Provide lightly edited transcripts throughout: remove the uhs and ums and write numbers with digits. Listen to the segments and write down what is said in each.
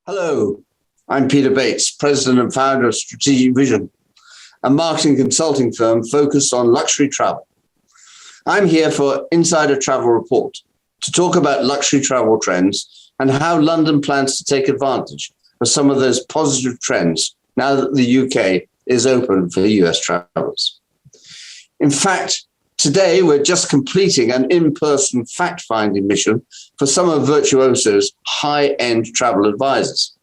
Hello, I'm Peter Bates, President and founder of Strategic Vision, a marketing consulting firm focused on luxury travel. I'm here for Insider Travel Report to talk about luxury travel trends and how London plans to take advantage of some of those positive trends now that the UK is open for US travelers. In fact, today we're just completing an in-person fact-finding mission for some of Virtuoso's high-end travel advisors,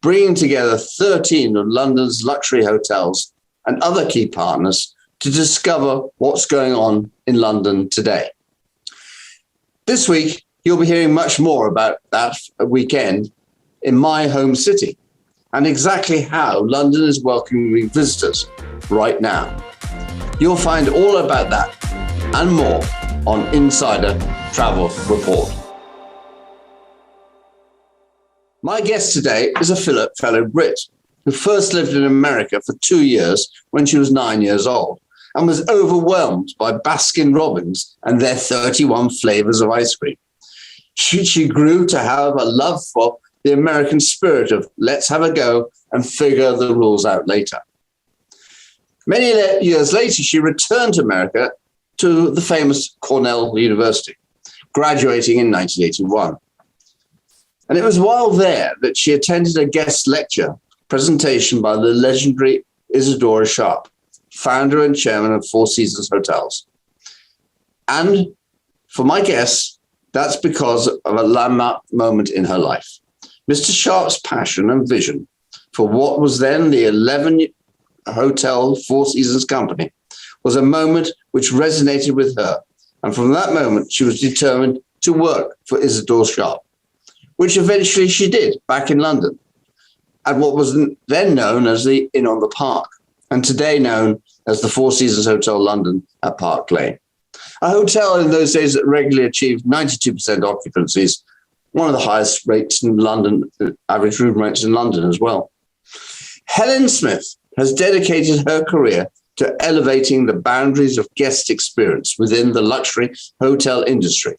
bringing together 13 of London's luxury hotels and other key partners to discover what's going on in London today. This week, you'll be hearing much more about that weekend in my home city and exactly how London is welcoming visitors right now. You'll find all about that and more on Insider Travel Report. My guest today is a fellow Brit who first lived in America for 2 years when she was 9 years old and was overwhelmed by Baskin-Robbins and their 31 flavors of ice cream. She grew to have a love for the American spirit of let's have a go and figure the rules out later. Many years later, she returned to America to the famous Cornell University, graduating in 1981. And it was while there that she attended a guest lecture presentation by the legendary Isadora Sharp, founder and chairman of Four Seasons Hotels. And for my guess, that's because of a landmark moment in her life. Mr. Sharp's passion and vision for what was then the 11-hotel Four Seasons company was a moment which resonated with her. And from that moment, she was determined to work for Isadora Sharp, which eventually she did back in London at what was then known as the Inn on the Park, and today known as the Four Seasons Hotel London at Park Lane. A hotel in those days that regularly achieved 92% occupancies, one of the highest rates in London, average room rates in London as well. Helen Smith has dedicated her career to elevating the boundaries of guest experience within the luxury hotel industry,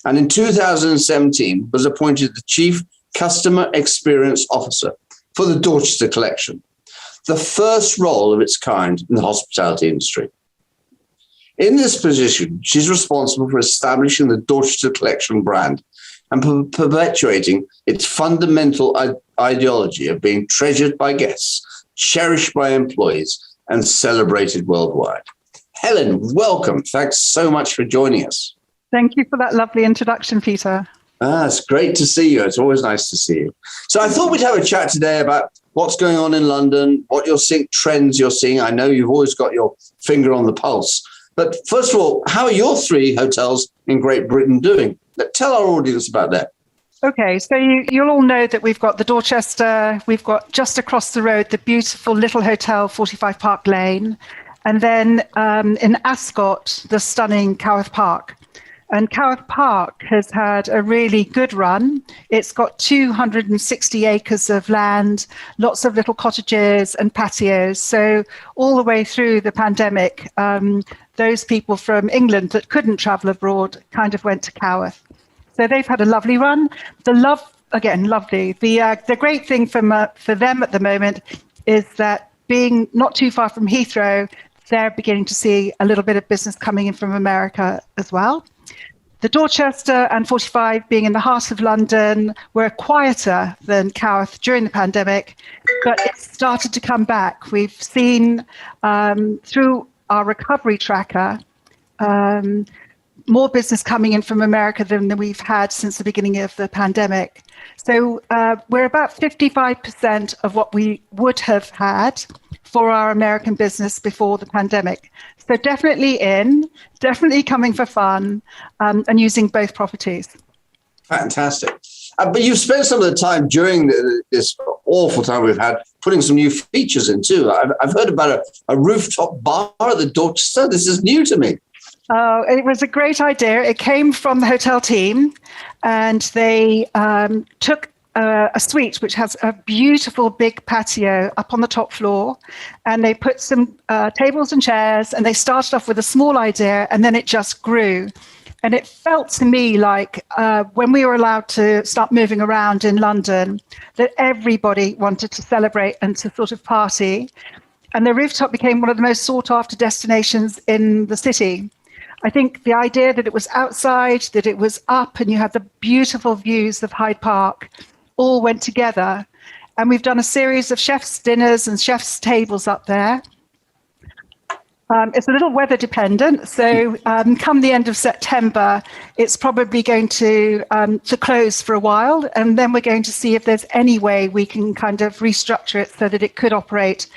and in 2017 was appointed the Chief Customer Experience Officer for the Dorchester Collection, the first role of its kind in the hospitality industry. In this position, she's responsible for establishing the Dorchester Collection brand and perpetuating its fundamental ideology of being treasured by guests, cherished by employees, and celebrated worldwide. Helen, welcome. Thanks so much for joining us. Thank you for that lovely introduction, Peter. It's great to see you. It's always nice to see you. So I thought we'd have a chat today about what's going on in London, what you're seeing, trends you're seeing. I know you've always got your finger on the pulse. But first of all, how are your 3 hotels in Great Britain doing? Tell our audience about that. Okay, so you'll all know that we've got the Dorchester, we've got just across the road the beautiful little hotel, 45 Park Lane, and then in Ascot, the stunning Coworth Park. And Coworth Park has had a really good run. It's got 260 acres of land, lots of little cottages and patios. So all the way through the pandemic, those people from England that couldn't travel abroad kind of went to Coworth. So they've had a lovely run. Lovely. The great thing for them at the moment is that being not too far from Heathrow, they're beginning to see a little bit of business coming in from America as well. The Dorchester and 45 being in the heart of London were quieter than Coworth during the pandemic, but it started to come back. We've seen through our recovery tracker, more business coming in from America than we've had since the beginning of the pandemic. So we're about 55% of what we would have had for our American business before the pandemic. So definitely coming for fun and using both properties. Fantastic. But you've spent some of the time during this awful time we've had putting some new features in too. I've heard about a rooftop bar at the Dorchester. This is new to me. Oh, it was a great idea. It came from the hotel team, and they took a suite which has a beautiful big patio up on the top floor, and they put some tables and chairs, and they started off with a small idea, and then it just grew. And it felt to me like when we were allowed to start moving around in London, that everybody wanted to celebrate and to sort of party. And the rooftop became one of the most sought after destinations in the city. I think the idea that it was outside, that it was up, and you had the beautiful views of Hyde Park all went together. And we've done a series of chef's dinners and chef's tables up there. It's a little weather dependent, so come the end of September, it's probably going to close for a while, and then we're going to see if there's any way we can kind of restructure it so that it could operate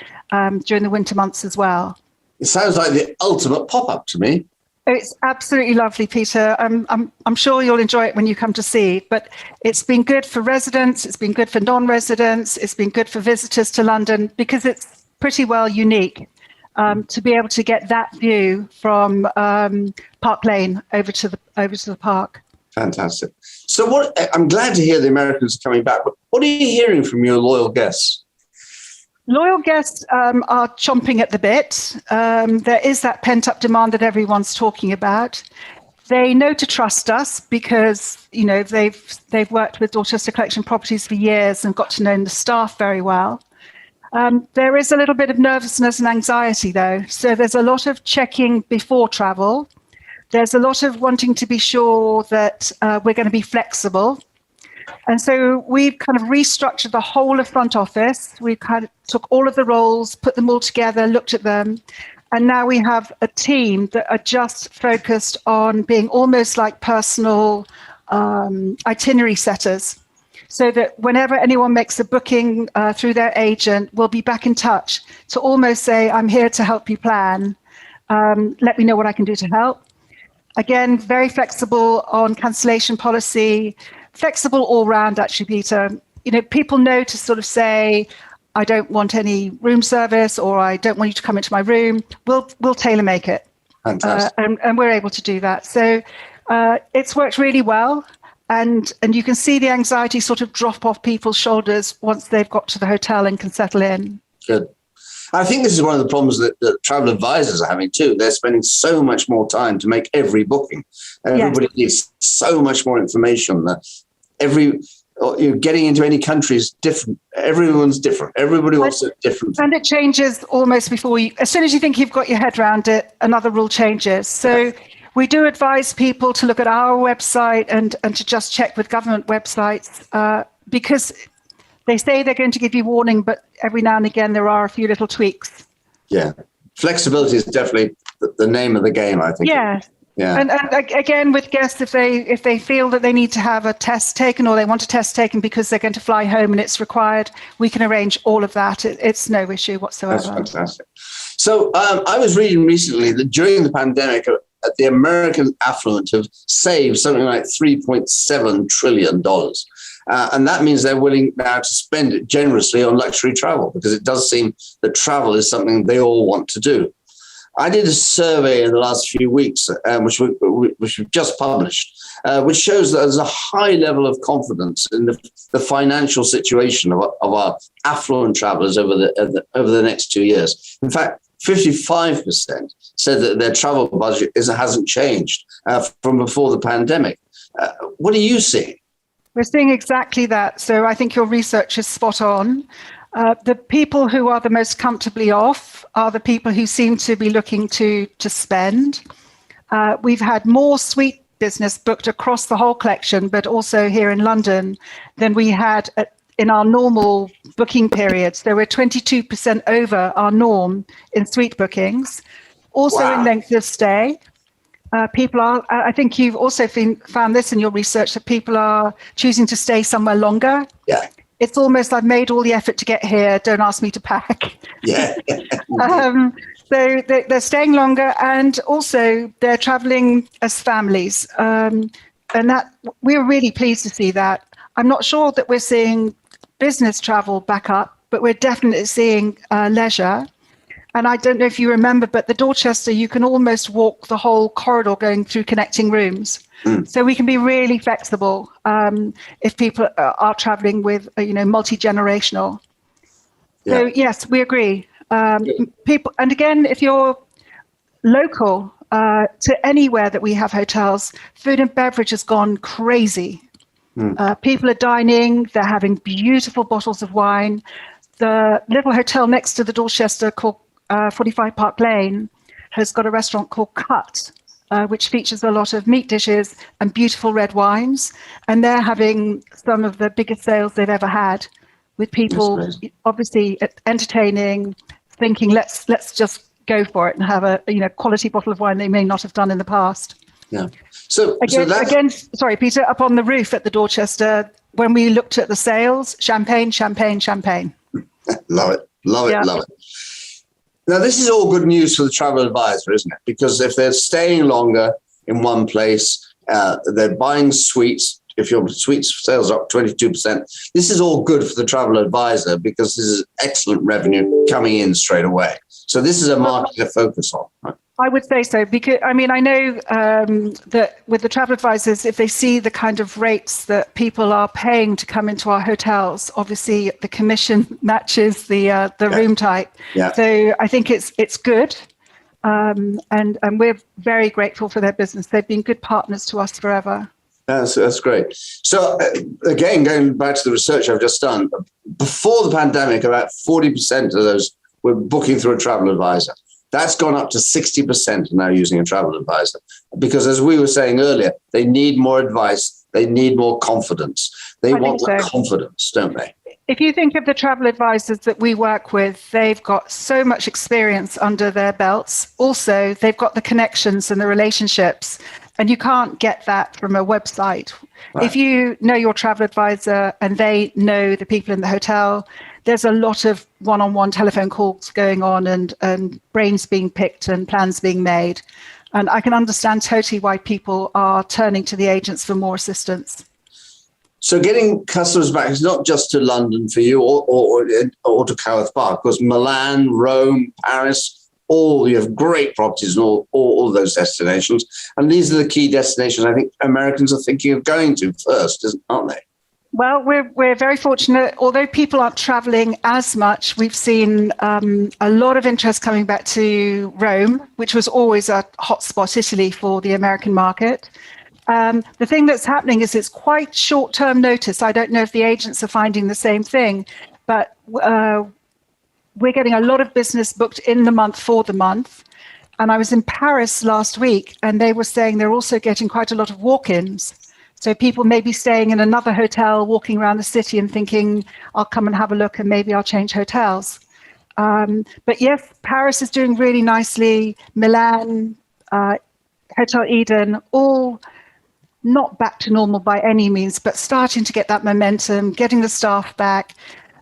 during the winter months as well. It sounds like the ultimate pop-up to me. It's absolutely lovely, Peter. I'm sure you'll enjoy it when you come to see. But it's been good for residents, it's been good for non-residents, it's been good for visitors to London because it's pretty well unique. To be able to get that view from Park Lane over to the park. Fantastic. So I'm glad to hear the Americans are coming back, but what are you hearing from your loyal guests? Loyal guests are chomping at the bit. There is that pent-up demand that everyone's talking about. They know to trust us because, you know, they've worked with Dorchester Collection Properties for years and got to know the staff very well. There is a little bit of nervousness and anxiety, though. So there's a lot of checking before travel. There's a lot of wanting to be sure that we're going to be flexible. And so we've kind of restructured the whole of front office. We kind of took all of the roles, put them all together, looked at them. And now we have a team that are just focused on being almost like personal itinerary setters. So that whenever anyone makes a booking through their agent, we'll be back in touch to almost say, I'm here to help you plan. Let me know what I can do to help. Again, very flexible on cancellation policy, flexible all round, actually, Peter. You know, people know to sort of say, I don't want any room service or I don't want you to come into my room. We'll tailor make it. Fantastic. And we're able to do that. So it's worked really well. And you can see the anxiety sort of drop off people's shoulders once they've got to the hotel and can settle in. Good. I think this is one of the problems that travel advisors are having too. They're spending so much more time to make every booking. And everybody needs so much more information. You're getting into any country is different. Everyone's different. Everybody wants it different. And it changes almost before you, as soon as you think you've got your head around it, another rule changes. So we do advise people to look at our website and to just check with government websites because they say they're going to give you warning, but every now and again there are a few little tweaks. Yeah. Flexibility is definitely the name of the game, I think. Yeah. And again, with guests, if they feel that they need to have a test taken or they want a test taken because they're going to fly home and it's required, we can arrange all of that. It's no issue whatsoever. That's fantastic. So I was reading recently that during the pandemic, the American affluent have saved something like $3.7 trillion. And that means they're willing now to spend it generously on luxury travel because it does seem that travel is something they all want to do. I did a survey in the last few weeks, which we've just published, which shows that there's a high level of confidence in the financial situation of our affluent travelers over the next 2 years. In fact, 55% said that their travel budget hasn't changed from before the pandemic. What are you seeing? We're seeing exactly that. So I think your research is spot on. The people who are the most comfortably off are the people who seem to be looking to spend. We've had more suite business booked across the whole collection, but also here in London than we had in our normal booking periods. There were 22% over our norm in suite bookings. Also in length of stay. People are, I think you've also found this in your research, that people are choosing to stay somewhere longer. Yeah. It's almost, I've made all the effort to get here, don't ask me to pack. Yeah. So they're staying longer and also they're traveling as families. And that we're really pleased to see that. I'm not sure that we're seeing business travel back up, but we're definitely seeing leisure. And I don't know if you remember, but the Dorchester, you can almost walk the whole corridor going through connecting rooms. So we can be really flexible if people are traveling with, multi-generational. So yes, we agree. People, and again, if you're local, to anywhere that we have hotels, food and beverage has gone crazy. People are dining, they're having beautiful bottles of wine. The little hotel next to the Dorchester called 45 Park Lane has got a restaurant called Cut, which features a lot of meat dishes and beautiful red wines. And they're having some of the biggest sales they've ever had, with people obviously entertaining, thinking, let's just go for it and have a quality bottle of wine they may not have done in the past. Yeah. So again, sorry, Peter, up on the roof at the Dorchester, when we looked at the sales, champagne. Love it. Now, this is all good news for the travel advisor, isn't it? Because if they're staying longer in one place, they're buying suites. If your suites sales are up 22%, this is all good for the travel advisor because this is excellent revenue coming in straight away. So this is a market to focus on, right? I would say so, because I know that with the travel advisors, if they see the kind of rates that people are paying to come into our hotels, obviously the commission matches the room type. Yeah. So I think it's good, and we're very grateful for their business. They've been good partners to us forever. That's great. So again, going back to the research I've just done, before the pandemic, about 40% of those were booking through a travel advisor. That's gone up to 60% now using a travel advisor, because as we were saying earlier, they need more advice. They need more confidence. They want the confidence, don't they? If you think of the travel advisors that we work with, they've got so much experience under their belts. Also, they've got the connections and the relationships, and you can't get that from a website. Right. If you know your travel advisor and they know the people in the hotel, there's a lot of one-on-one telephone calls going on and brains being picked and plans being made. And I can understand totally why people are turning to the agents for more assistance. So getting customers back is not just to London for you or to Coworth Park, because Milan, Rome, Paris, you have great properties in all those destinations. And these are the key destinations I think Americans are thinking of going to first, aren't they? Well, we're very fortunate. Although people aren't traveling as much, we've seen a lot of interest coming back to Rome, which was always a hotspot, Italy, for the American market. The thing that's happening is it's quite short-term notice. I don't know if the agents are finding the same thing, but we're getting a lot of business booked in the month for the month. And I was in Paris last week, and they were saying they're also getting quite a lot of walk-ins. So people may be staying in another hotel, walking around the city and thinking, I'll come and have a look and maybe I'll change hotels. But yes, Paris is doing really nicely. Milan, Hotel Eden, all not back to normal by any means, but starting to get that momentum, getting the staff back.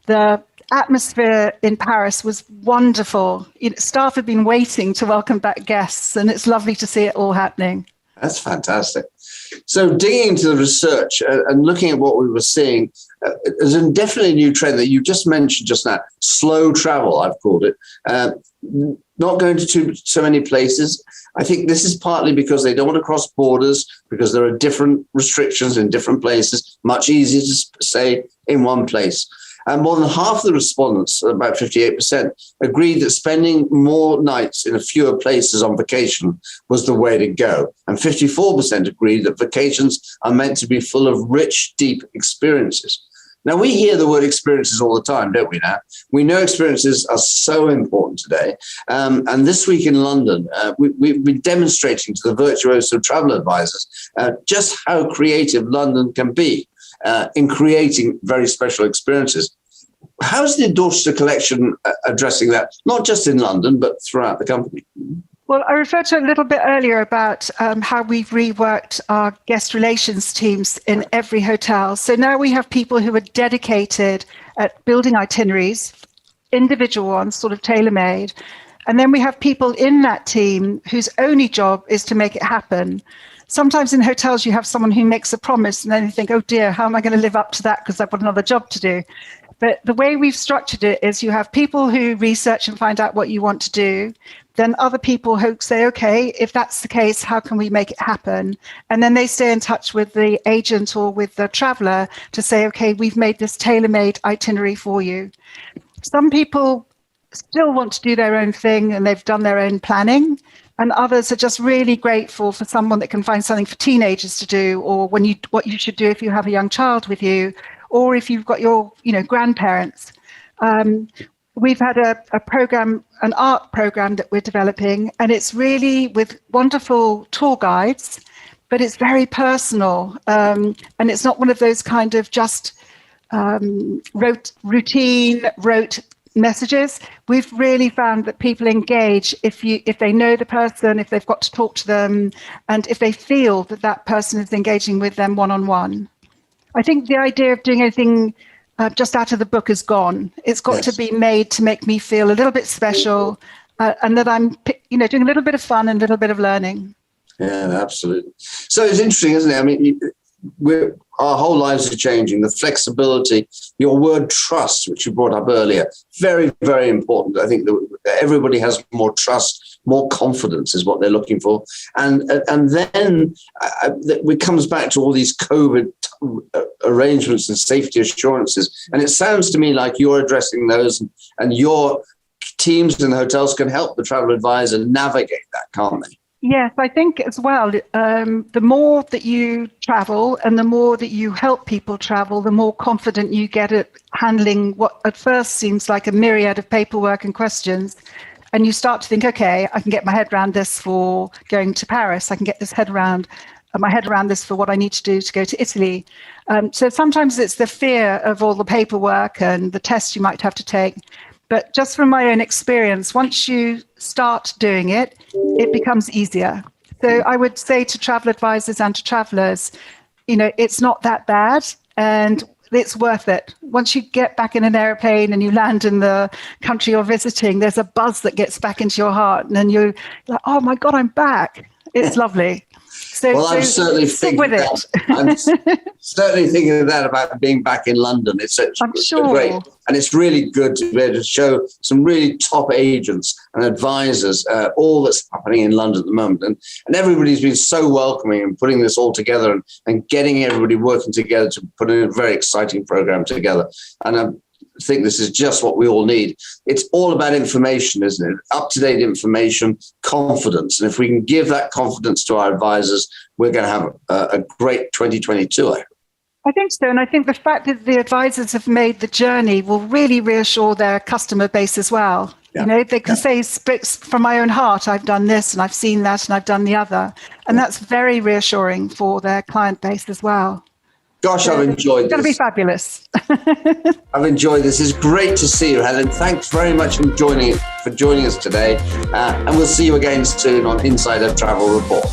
The atmosphere in Paris was wonderful. Staff have been waiting to welcome back guests, and it's lovely to see it all happening. That's fantastic. So digging into the research and looking at what we were seeing, there's definitely a new trend that you just mentioned just now, slow travel, I've called it. Not going to so many places. I think this is partly because they don't want to cross borders, because there are different restrictions in different places, much easier to stay in one place. And more than half of the respondents, about 58%, agreed that spending more nights in fewer places on vacation was the way to go. And 54% agreed that vacations are meant to be full of rich, deep experiences. Now, we hear the word experiences all the time, don't we now? We know experiences are so important today. And this week in London, we've been demonstrating to the virtuoso travel advisors just how creative London can be in creating very special experiences. How's the Dorchester collection addressing that, not just in London, but throughout the company? Well, I referred to a little bit earlier about how we've reworked our guest relations teams in every hotel. So now we have people who are dedicated at building itineraries, individual ones, sort of tailor-made. And then we have people in that team whose only job is to make it happen. Sometimes in hotels, you have someone who makes a promise and then you think, oh dear, how am I going to live up to that because I've got another job to do? But the way we've structured it is you have people who research and find out what you want to do. Then other people who say, okay, if that's the case, how can we make it happen? And then they stay in touch with the agent or with the traveler to say, okay, we've made this tailor-made itinerary for you. Some people still want to do their own thing and they've done their own planning. and others are just really grateful for someone that can find something for teenagers to do, or what you should do if you have a young child with you, or if you've got your grandparents. We've had a program, an art program that we're developing, and it's really with wonderful tour guides, but it's very personal, and it's not one of those kind of just rote messages. We've really found that people engage if they know the person, if they've got to talk to them, and if they feel that that person is engaging with them one-on-one. I think the idea of doing anything just out of the book is gone. It's got to be made to make me feel a little bit special, and that I'm doing a little bit of fun and a little bit of learning. Yeah, absolutely. So it's interesting, isn't it? I mean, our whole lives are changing. The flexibility, your word trust, which you brought up earlier, very, very important. I think that everybody has more trust, more confidence is what they're looking for. And then it comes back to all these COVID arrangements and safety assurances. And it sounds to me like you're addressing those, and your teams in the hotels can help the travel advisor navigate that, can't they? Yes, I think as well, the more that you travel and the more that you help people travel, the more confident you get at handling what at first seems like a myriad of paperwork and questions. And you start to think, okay, I can get my head around this for going to Paris. I can get my head around this for what I need to do to go to Italy. So sometimes it's the fear of all the paperwork and the tests you might have to take. But just from my own experience, once you start doing it, it becomes easier. So I would say to travel advisors and to travelers, it's not that bad and it's worth it. Once you get back in an airplane and you land in the country you're visiting, there's a buzz that gets back into your heart. And then you're like, oh my God, I'm back. It's lovely. So, I'm certainly thinking that. I'm certainly thinking of that about being back in London. It's great, and it's really good to be able to show some really top agents and advisors all that's happening in London at the moment, and everybody's been so welcoming and putting this all together and getting everybody working together to put in a very exciting program together. And I think this is just what we all need. It's all about information, isn't it? Up-to-date information, confidence. And if we can give that confidence to our advisors, we're going to have a great 2022. I think so. And I think the fact that the advisors have made the journey will really reassure their customer base as well. Yeah. They can say from my own heart, I've done this and I've seen that and I've done the other. And that's very reassuring for their client base as well. Gosh, I've enjoyed this. It's going to be fabulous. I've enjoyed this. It's great to see you, Helen. Thanks very much for joining us today. And we'll see you again soon on Insider Travel Report.